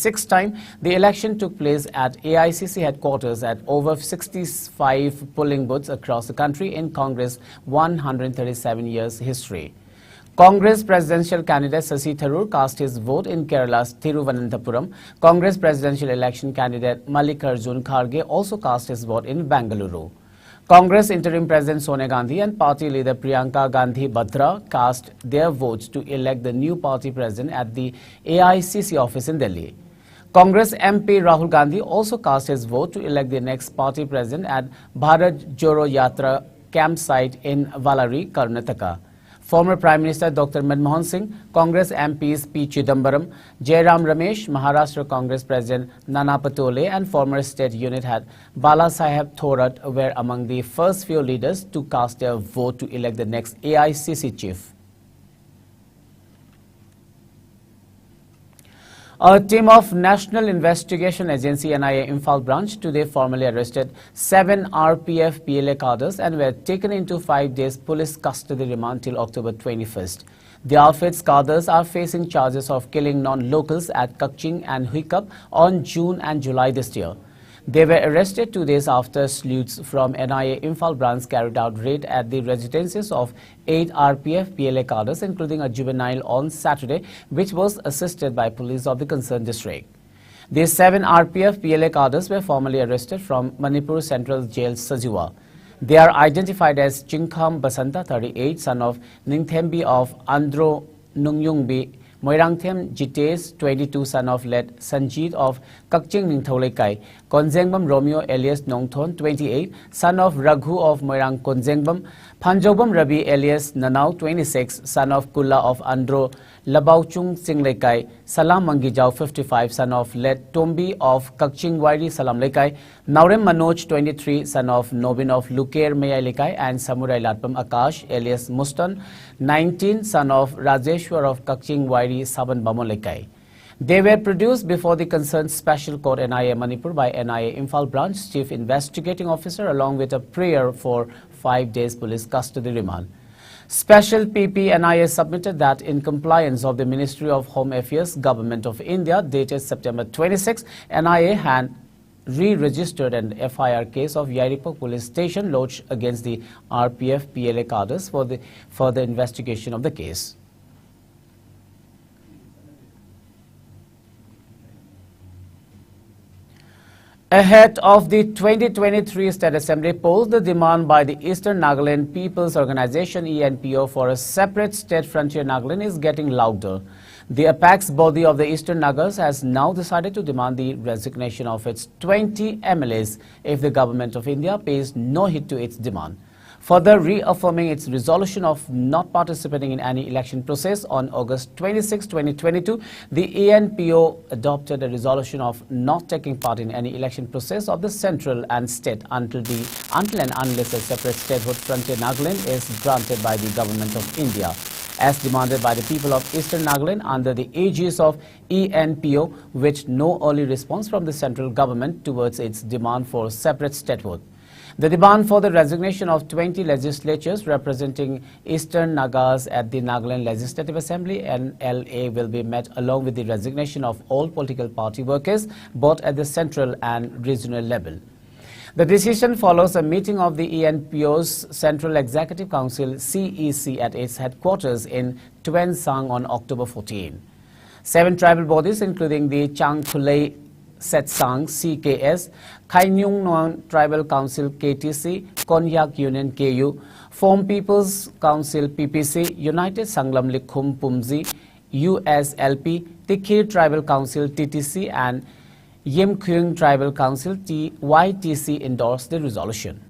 sixth time. The election took place at AICC headquarters at over 65 polling booths across the country in Congress' 137 years history. Congress presidential candidate Shashi Tharoor cast his vote in Kerala's Thiruvananthapuram. Congress presidential election candidate Mallikarjun Kharge also cast his vote in Bengaluru. Congress interim President Sonia Gandhi and party leader Priyanka Gandhi Vadra cast their votes to elect the new party president at the AICC office in Delhi. Congress MP Rahul Gandhi also cast his vote to elect the next party president at Bharat Joro Yatra campsite in Ballari, Karnataka. Former Prime Minister Dr. Manmohan Singh, Congress MPs P. Chidambaram, Jairam Ramesh, Maharashtra Congress President Nana Patole and former state unit head Balasaheb Thorat were among the first few leaders to cast their vote to elect the next AICC chief. A team of National Investigation Agency NIA Imphal branch today formally arrested 7 RPF PLA cadres and were taken into 5 days police custody remand till October 21st. The outfit's cadres are facing charges of killing non-locals at Kakching and Huikap on June and July this year. They were arrested 2 days after sleuths from NIA Imphal branch carried out raid at the residences of 8 RPF PLA cadres, including a juvenile on Saturday, which was assisted by police of the concerned district. These 7 RPF PLA cadres were formally arrested from Manipur Central Jail, Sajiwa. They are identified as Chingkham Basanta, 38, son of Ningthembi of Andro Nungyungbi, Moirangthem Jitesh, 22, son of late Sanjit of Kakching Ningtholekai, Konzengbam Romeo alias Nongthon, 28, son of Raghu of Moirang Konzengbam, Panjobam Rabi alias Nanau, 26, son of Kulla of Andro Labauchung Singlekai, Salam Mangijau, 55, son of late Tombi of Kakching Wairi Salam Lekai, Naurem Manoj, 23, son of Nobin of Luker Mayai Lekai, and Samurai Latpam Akash alias Mustan, 19, son of Rajeshwar of Kakching Wairi Saban Bamon Lekai. They were produced before the concerned Special Court NIA Manipur by NIA Imphal Branch Chief Investigating Officer along with a prayer for 5 days police custody remand. Special PP NIA submitted that in compliance of the Ministry of Home Affairs Government of India dated September 26, NIA had re-registered an FIR case of Yairipok police station lodged against the RPF PLA cadres for the further investigation of the case. Ahead of the 2023 State Assembly polls, the demand by the Eastern Nagaland People's Organization ENPO for a separate state frontier Nagaland is getting louder. The apex body of the Eastern Nagas has now decided to demand the resignation of its 20 MLAs if the Government of India pays no heed to its demand. Further reaffirming its resolution of not participating in any election process on August 26, 2022, the ENPO adopted a resolution of not taking part in any election process of the central and state until and unless a separate statehood frontier Nagaland is granted by the Government of India, as demanded by the people of Eastern Nagaland under the aegis of ENPO, with no early response from the central government towards its demand for separate statehood. The demand for the resignation of 20 legislatures representing Eastern Nagas at the Nagaland Legislative Assembly NLA will be met along with the resignation of all political party workers both at the central and regional level. The decision follows a meeting of the ENPO's Central Executive Council CEC at its headquarters in Tuensang on October 14. 7 tribal bodies including the Changkhulei Setsang CKS, Khainyung Noang Tribal Council KTC, Konyak Union KU, Form People's Council PPC, United Sanglam Likhum Pumzi USLP, Tikir Tribal Council TTC and Yimkhyung Tribal Council YTC endorsed the resolution.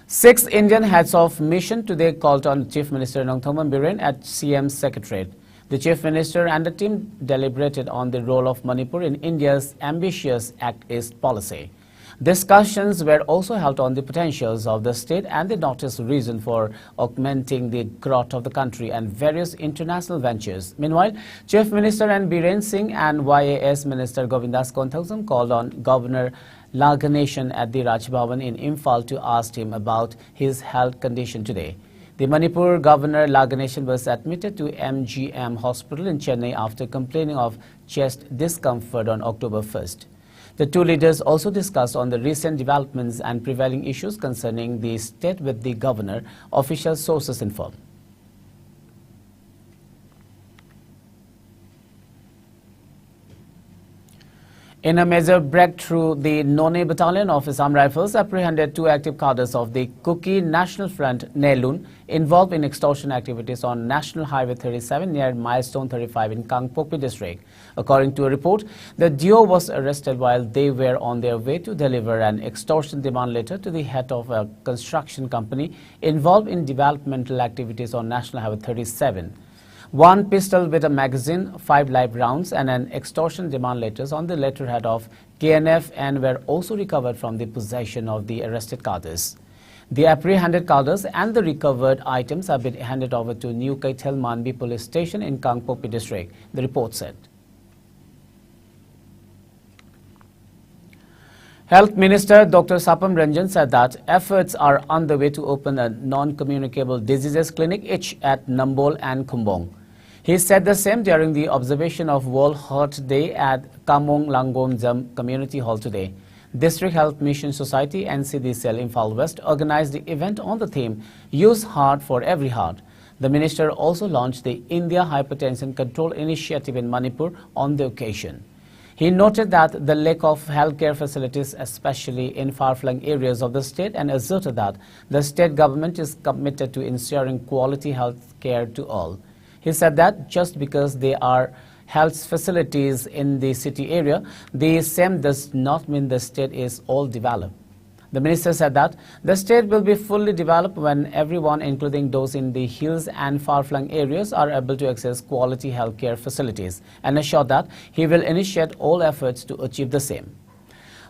6 Indian heads of mission today called on Chief Minister Nongthombam Biren at CM's Secretariat. The Chief Minister and the team deliberated on the role of Manipur in India's ambitious Act East policy. Discussions were also held on the potentials of the state and the Northeast region for augmenting the growth of the country and various international ventures. Meanwhile, Chief Minister N. Biren Singh and YAS Minister Govindas Konthausam called on Governor La Ganeshan at the Raj Bhavan in Imphal to ask him about his health condition today. The Manipur Governor Laganeshan was admitted to MGM Hospital in Chennai after complaining of chest discomfort on October 1st. The two leaders also discussed on the recent developments and prevailing issues concerning the state with the governor, official sources informed. In a major breakthrough, the None Battalion of Assam Rifles apprehended two active cadres of the Kuki National Front, Nelun, involved in extortion activities on National Highway 37 near Milestone 35 in Kangpokpi district. According to a report, the duo was arrested while they were on their way to deliver an extortion demand letter to the head of a construction company involved in developmental activities on National Highway 37. One pistol with a magazine, 5 live rounds and an extortion demand letters on the letterhead of KNF and were also recovered from the possession of the arrested cadres. The apprehended cadres and the recovered items have been handed over to New Kaithal Manbi Police Station in Kangpokpi district, the report said. Health Minister Dr. Sapam Ranjan said that efforts are underway to open a non-communicable diseases clinic each at Nambol and Kumbong. He said the same during the observation of World Heart Day at Kamong Langomjam Community Hall today. District Health Mission Society NCDCL Imphal West organized the event on the theme Use Heart for Every Heart. The minister also launched the India Hypertension Control Initiative in Manipur on the occasion. He noted that the lack of healthcare facilities, especially in far-flung areas of the state, and asserted that the state government is committed to ensuring quality health care to all. He said that just because there are health facilities in the city area, the same does not mean the state is all developed. The minister said that the state will be fully developed when everyone, including those in the hills and far-flung areas, are able to access quality healthcare facilities, and assured that he will initiate all efforts to achieve the same.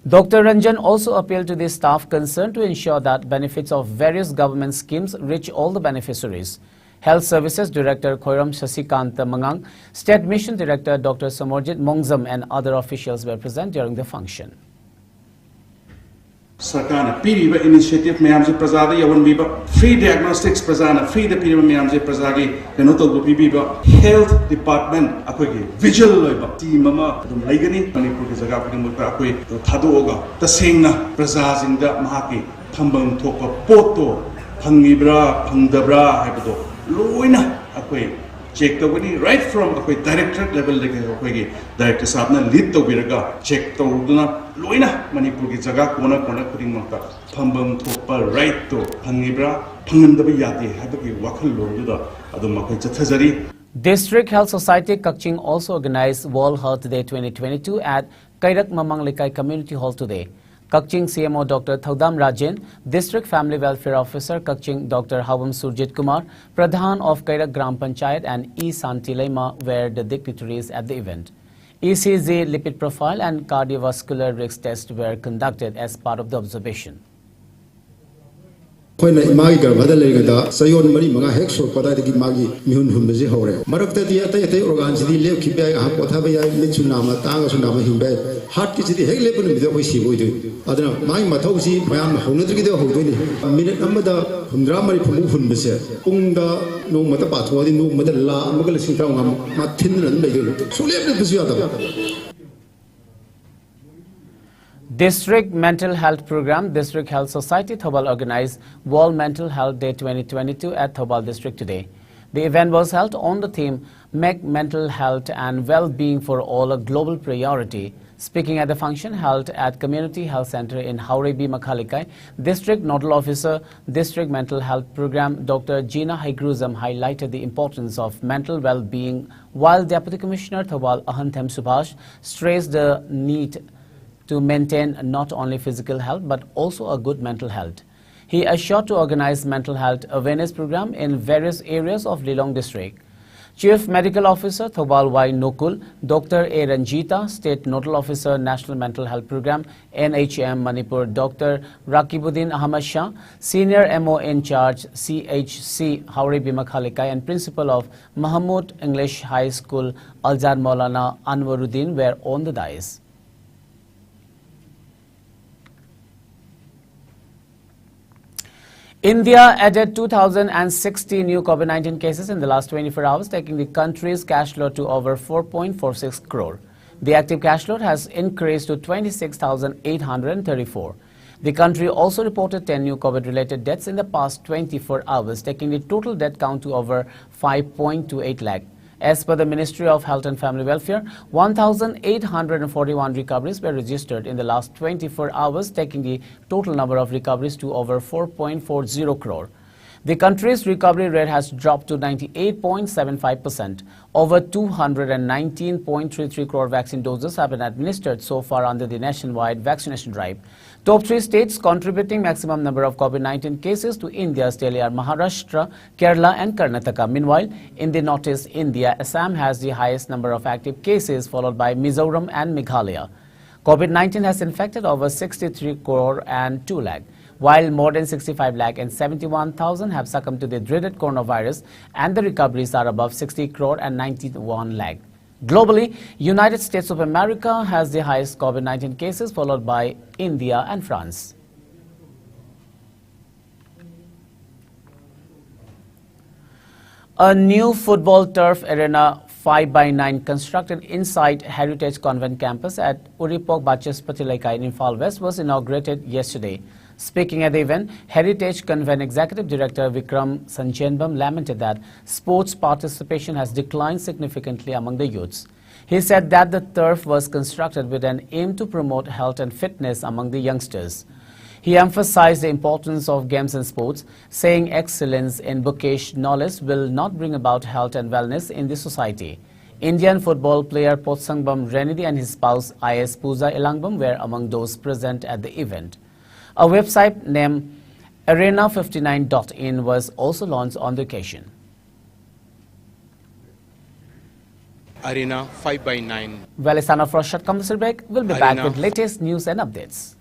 Dr. Ranjan also appealed to the staff concerned to ensure that benefits of various government schemes reach all the beneficiaries. Health Services Director Khoiram Shasikanta Mangang, State Mission Director Dr. Samorjit Mongzam and other officials were present during the function. Sarkar piriba initiative mayamse prajada yawan biba free diagnostics prajana free the piriba mayamse prajagi keno tawdu biba health department akogi visual loiba team ama dum laigani manipur ki jaga puri mukta akoi thadoga tasengna prajasingda mahaki thambam thopa poto phangibra phangdabra haibdo loina akoi check tawani right from akoi directorate level leke akoi director sabna lead tawiraga check tawduna loina manipur ki jaga kona kona kuring makta phambam thopa right to phangibra phangandaba yade habagi wakhal loduda adum akoi chathajari. District Health Society Kakching also organized World Heart Day 2022 at Kairak Mamang Community Hall today. Kakching CMO Dr. Thaudam Rajan, District Family Welfare Officer Kakching Dr. Hawam Surjit Kumar, Pradhan of Kairak Gram Panchayat and E. Santi Lema were the dignitaries at the event. ECG lipid profile and cardiovascular risk tests were conducted as part of the observation. When Magi Gavada Sayon Mari Maga Hexo, Padaki Magi, Mun Humbazi Hore. Marakta the organs, the Leo Kibai, Hapotavia, Mitsunama, Tangasunama Himbe, Heart is the Heglepon with the Wishi would do. I don't know, my Matosi, Mayam Honadrido Hoduni, minute number the Hundramari Pumufun Bese, Unda, no Matapat, no Madala, Magalisin, Martin and Begel. So let me District Mental Health Program, District Health Society Thobal organized World Mental Health Day 2022 at Thobal District today. The event was held on the theme Make Mental Health and Well-Being for All a Global Priority. Speaking at the function held at Community Health Center in Haurebi, Makhalikai, District Nodal Officer, District Mental Health Program Dr. Gina Haigruzam highlighted the importance of mental well-being, while Deputy Commissioner Thobal Ahanthem Subhash stressed the need to maintain not only physical health but also a good mental health. He assured to organize mental health awareness program in various areas of Lilong district. Chief Medical Officer Thobal Y. Nokul, Dr. A. Ranjita, State Nodal Officer National Mental Health Program NHM Manipur Dr. Rakibuddin Ahmad Shah, Senior MO in charge CHC Haurebi Makhalikai and Principal of Mahmud English High School Alzad Maulana Anwaruddin were on the dais. India added 2,060 new COVID-19 cases in the last 24 hours, taking the country's cash load to over 4.46 crore. The active cash load has increased to 26,834. The country also reported 10 new COVID-related deaths in the past 24 hours, taking the total death count to over 5.28 lakh. As per the Ministry of Health and Family Welfare, 1,841 recoveries were registered in the last 24 hours, taking the total number of recoveries to over 4.40 crore. The country's recovery rate has dropped to 98.75%. Over 219.33 crore vaccine doses have been administered so far under the nationwide vaccination drive. Top 3 states contributing maximum number of COVID-19 cases to India's tally are Maharashtra, Kerala and Karnataka. Meanwhile, in the northeast India, Assam has the highest number of active cases, followed by Mizoram and Meghalaya. COVID-19 has infected over 63 crore and 2 lakh. While more than 65 lakh and 71,000 have succumbed to the dreaded coronavirus, and the recoveries are above 60 crore and 91 lakh. Globally, United States of America has the highest COVID-19 cases, followed by India and France. A new football turf arena 5x9 constructed inside Heritage Convent campus at Uripok Bachaspati Laikai in Imphal West was inaugurated yesterday. Speaking at the event, Heritage Convent Executive Director Vikram Sanjenbam lamented that sports participation has declined significantly among the youths. He said that the turf was constructed with an aim to promote health and fitness among the youngsters. He emphasized the importance of games and sports, saying excellence in bookish knowledge will not bring about health and wellness in the society. Indian football player Potsangbam Renidi and his spouse IS Pooja Elangbam were among those present at the event. A website named arena59.in was also launched on the occasion. Arena 5x9. Well, it's time for a short commercial break. We'll be back with latest news and updates.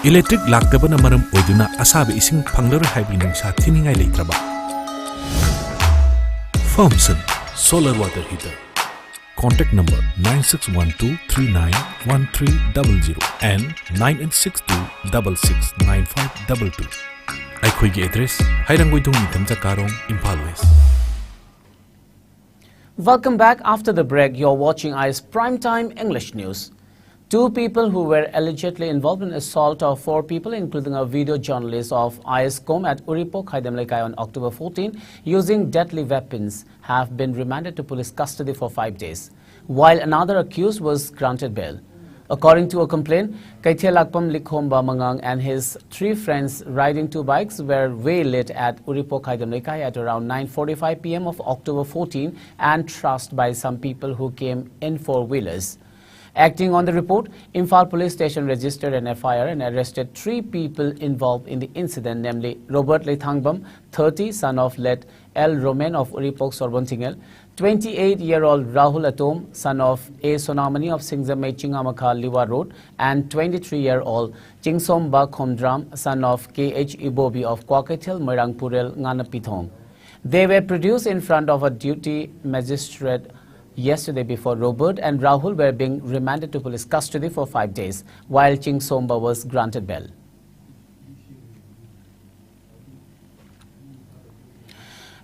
Electric laktabana maram oiduna asabi ising panglar haibi nungsa thiningai leitraba. Firmson Solar Water Heater. Contact number 9612391300 and 9862669522. Aikhoigi address Hairanggoidong Nitamja Karong, Imphal West. Welcome back. After the break, you're watching IS Primetime English News. 2 people who were allegedly involved in assault of 4 people, including a video journalist of Iscom at Uripok, Haidamlaikai on October 14, using deadly weapons, have been remanded to police custody for 5 days, while another accused was granted bail. According to a complaint, Kaithia Lakpam Likhomba Mangang and his 3 friends riding 2 bikes were waylaid at Uripok, Haidamlaikai at around 9:45 p.m. of October 14 and thrashed by some people who came in 4-wheelers. Acting on the report, Imphal Police Station registered an FIR and arrested 3 people involved in the incident, namely Robert Lethangbam, 30, son of late L. Romain of Uripok Sorbontingel, 28-year-old Rahul Atom, son of A. Sonamani of Singzamay Chingamakha Liwa Road, and 23-year-old Chingsomba Khomdram, son of K.H. Ibobi of Kwakatil Moirangpurel Nganapithong. They were produced in front of a duty magistrate yesterday before Robert and Rahul were being remanded to police custody for 5 days, while Chingsomba was granted bail.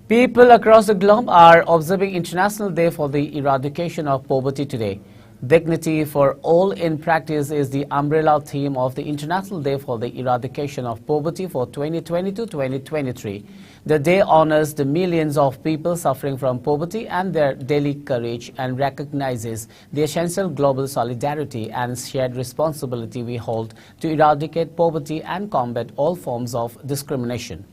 People across the globe are observing International Day for the Eradication of Poverty today. Dignity for all in practice is the umbrella theme of the International Day for the Eradication of Poverty for 2020-2023. The day honors the millions of people suffering from poverty and their daily courage, and recognizes the essential global solidarity and shared responsibility we hold to eradicate poverty and combat all forms of discrimination.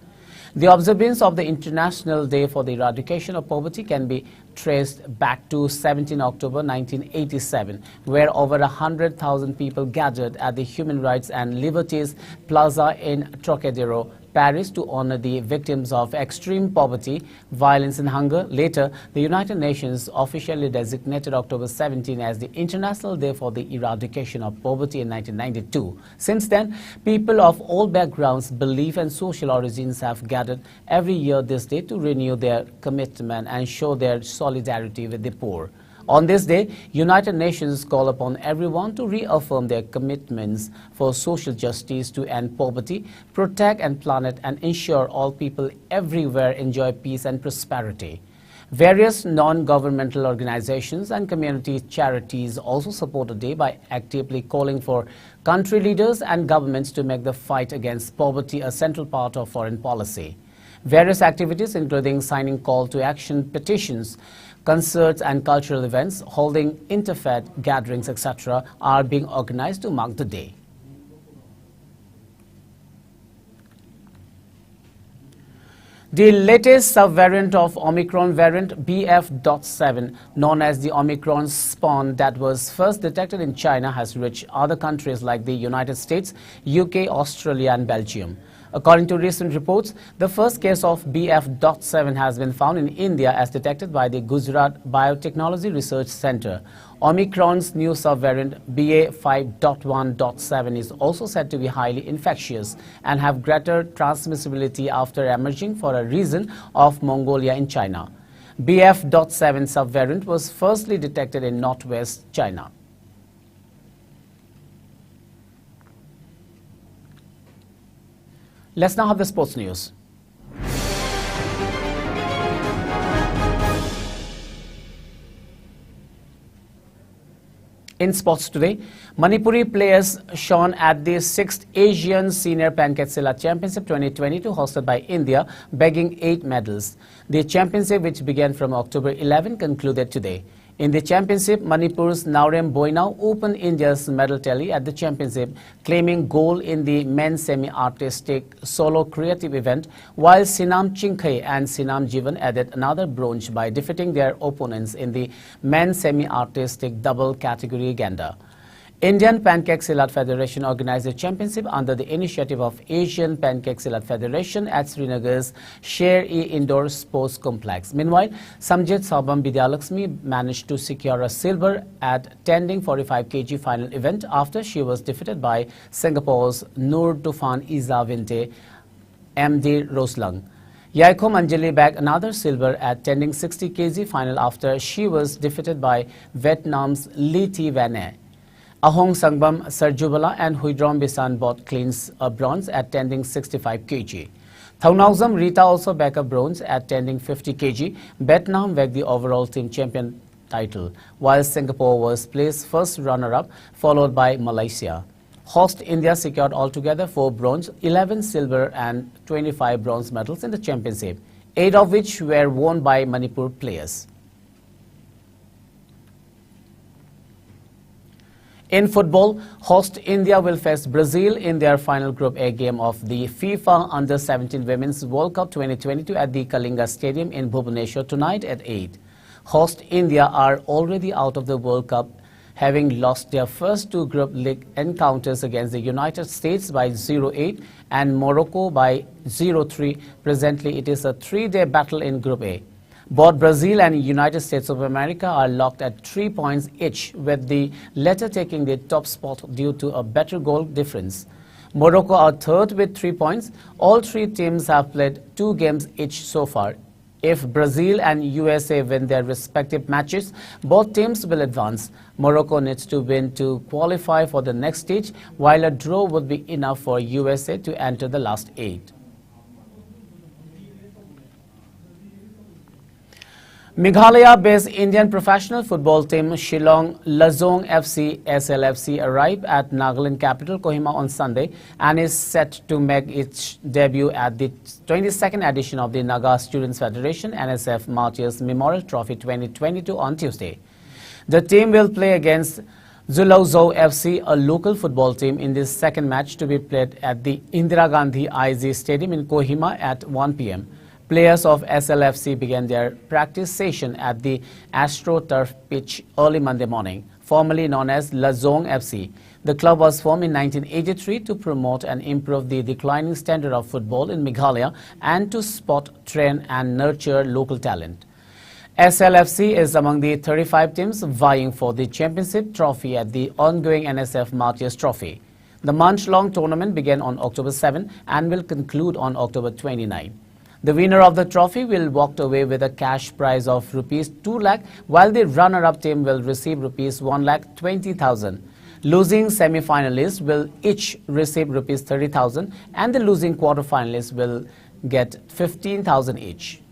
The observance of the International Day for the Eradication of Poverty can be traced back to 17 October 1987, where over 100,000 people gathered at the Human Rights and Liberties Plaza in Trocadero, Paris, to honor the victims of extreme poverty, violence and hunger. Later, the United Nations officially designated October 17 as the International Day for the Eradication of Poverty in 1992. Since then, people of all backgrounds, belief and social origins have gathered every year this day to renew their commitment and show their solidarity solidarity with the poor. On this day, United Nations call upon everyone to reaffirm their commitments for social justice to end poverty, protect and planet, and ensure all people everywhere enjoy peace and prosperity. Various non-governmental organizations and community charities also support the day by actively calling for country leaders and governments to make the fight against poverty a central part of foreign policy. Various activities, including signing call to action petitions, concerts and cultural events, holding interfaith gatherings, etc., are being organized to mark the day. The latest subvariant of Omicron variant BF.7, known as the Omicron spawn that was first detected in China, has reached other countries like the United States, UK, Australia and Belgium. According to recent reports, the first case of BF.7 has been found in India as detected by the Gujarat Biotechnology Research Center. Omicron's new subvariant BA.5.1.7 is also said to be highly infectious and have greater transmissibility after emerging for a region of Mongolia in China. BF.7 subvariant was firstly detected in northwest China. Let's now have the sports news. In sports today, Manipuri players shone at the 6th Asian Senior Panketsila Championship 2022 hosted by India, bagging 8 medals. The championship, which began from October 11, concluded today. In the championship, Manipur's Naurem Boinao opened India's medal tally at the championship, claiming gold in the men's semi-artistic solo creative event, while Sinam Chinkhe and Sinam Jivan added another bronze by defeating their opponents in the men's semi-artistic double category Ganda. Indian Pancake Silat Federation organized the championship under the initiative of Asian Pancake Silat Federation at Srinagar's Sher-e Indoor Sports Complex. Meanwhile, Samjit Saubam Bidyalaxmi managed to secure a silver at tending 45 kg final event after she was defeated by Singapore's Nur Tufan Iza Vinte MD Roslang. Yaiko Manjali bagged another silver at tending 60 kg final after she was defeated by Vietnam's Ly Thi Van. Ahong Sangbam Sarjubala and Huidrom Bisan bought cleans a bronze at tending 65 kg. Thaunauzam Rita also bagged a bronze at tending 50 kg. Vietnam bagged the overall team champion title, while Singapore was placed first runner-up, followed by Malaysia. Host India secured altogether 4 bronze, 11 silver and 25 bronze medals in the championship, 8 of which were won by Manipur players. In football, host India will face Brazil in their final Group A game of the FIFA Under-17 Women's World Cup 2022 at the Kalinga Stadium in Bhubaneswar tonight at 8. Host India are already out of the World Cup, having lost their first 2 group league encounters against the United States by 0-8 and Morocco by 0-3. Presently, it is a 3-day battle in Group A. Both Brazil and United States of America are locked at 3 points each, with the latter taking the top spot due to a better goal difference. Morocco are third with 3 points. All 3 teams have played 2 games each so far. If Brazil and USA win their respective matches, both teams will advance. Morocco needs to win to qualify for the next stage, while a draw would be enough for USA to enter the last 8. Meghalaya-based Indian professional football team Shillong Lazong FC SLFC arrived at Nagaland capital Kohima on Sunday and is set to make its debut at the 22nd edition of the Naga Students Federation NSF Martyrs Memorial Trophy 2022 on Tuesday. The team will play against Zulawzo FC, a local football team, in this second match to be played at the Indira Gandhi IZ Stadium in Kohima at 1 p.m. Players of SLFC began their practice session at the AstroTurf pitch early Monday morning, formerly known as Lazong FC. The club was formed in 1983 to promote and improve the declining standard of football in Meghalaya and to spot, train and nurture local talent. SLFC is among the 35 teams vying for the championship trophy at the ongoing NSF Martyrs Trophy. The month-long tournament began on October 7 and will conclude on October 29. The winner of the trophy will walk away with a cash prize of rupees 2 lakh, while the runner-up team will receive rupees 1,20,000. Losing semi-finalists will each receive rupees 30,000 and the losing quarter-finalists will get 15,000 each.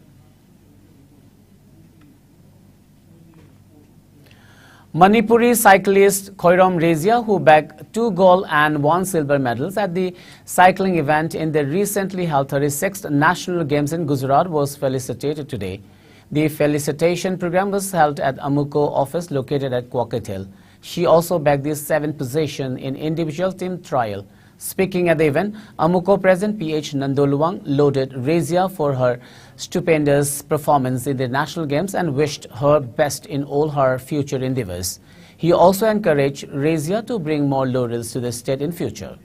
Manipuri cyclist Khoirom Rezia, who bagged 2 gold and 1 silver medals at the cycling event in the recently held 36th National Games in Gujarat, was felicitated today. The felicitation program was held at Amuko office located at Kwaketh Hill. She also bagged the 7th position in individual team trial. Speaking at the event, Amuko President P.H. Nandoluwang lauded Rezia for her stupendous performance in the National Games and wished her best in all her future endeavors. He also encouraged Rezia to bring more laurels to the state in future.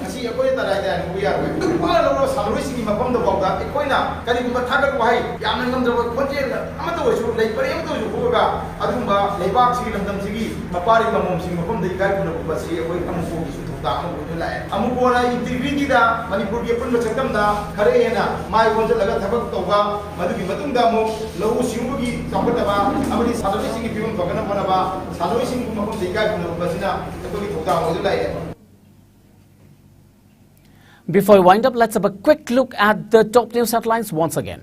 Asi akoy taray da ni buya ro wala lo saloi singi mapam do bawda ekoina kali kuma thagat wahai yamna ngam do khonje ama to su lei pare am to su ko ga adumba leibak sigi lamdam sigi mapari mamom sigi mapam dei kai kuna ba si akoy amu ko gi su thukta amu ko lai amu ko na interview gi da manipur gi pun chakam da khare hena mai won laga thabak to ga madu gi matung da mo lo singu gi tapata ba amani saloi singi pibum bagana mana ba saloi singi mapam dei kai kuna ba sina to gi thukta amu lai. Before we wind up, let's have a quick look at the top news headlines once again.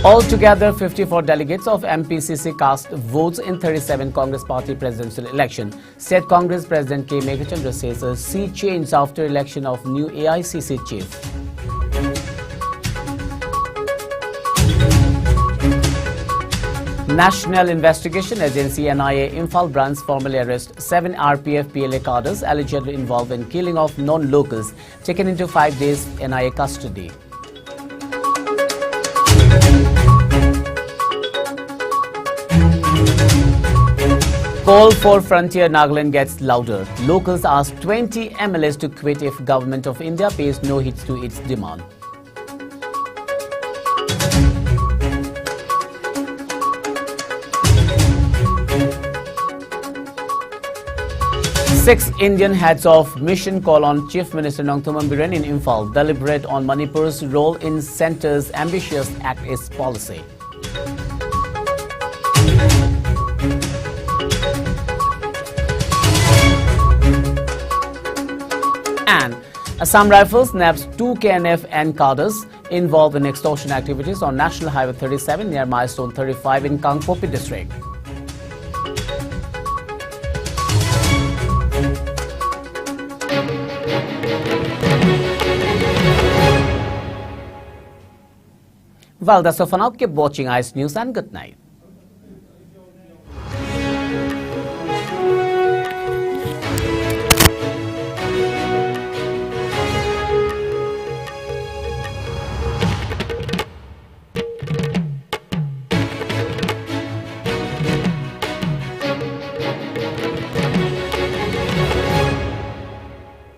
Altogether, 54 delegates of MPCC cast votes in 37 Congress Party presidential election. State Congress President K. Meghachandra says a sea change after election of new AICC chief. National Investigation Agency NIA Imphal branch formally arrests 7 RPF PLA cadres allegedly involved in killing of non-locals, taken into 5 days NIA custody. Call for Frontier Nagaland gets louder. Locals ask 20 MLAs to quit if Government of India pays no heed to its demand. Six Indian heads of mission call on Chief Minister Nongthombam Biren in Imphal deliberate on Manipur's role in centre's ambitious Act East policy. And Assam Rifles nabbed 2 KNF and cadres involved in extortion activities on National Highway 37 near Milestone 35 in Kangpopi district. Well, that's all for now. Keep watching ICE News and good night.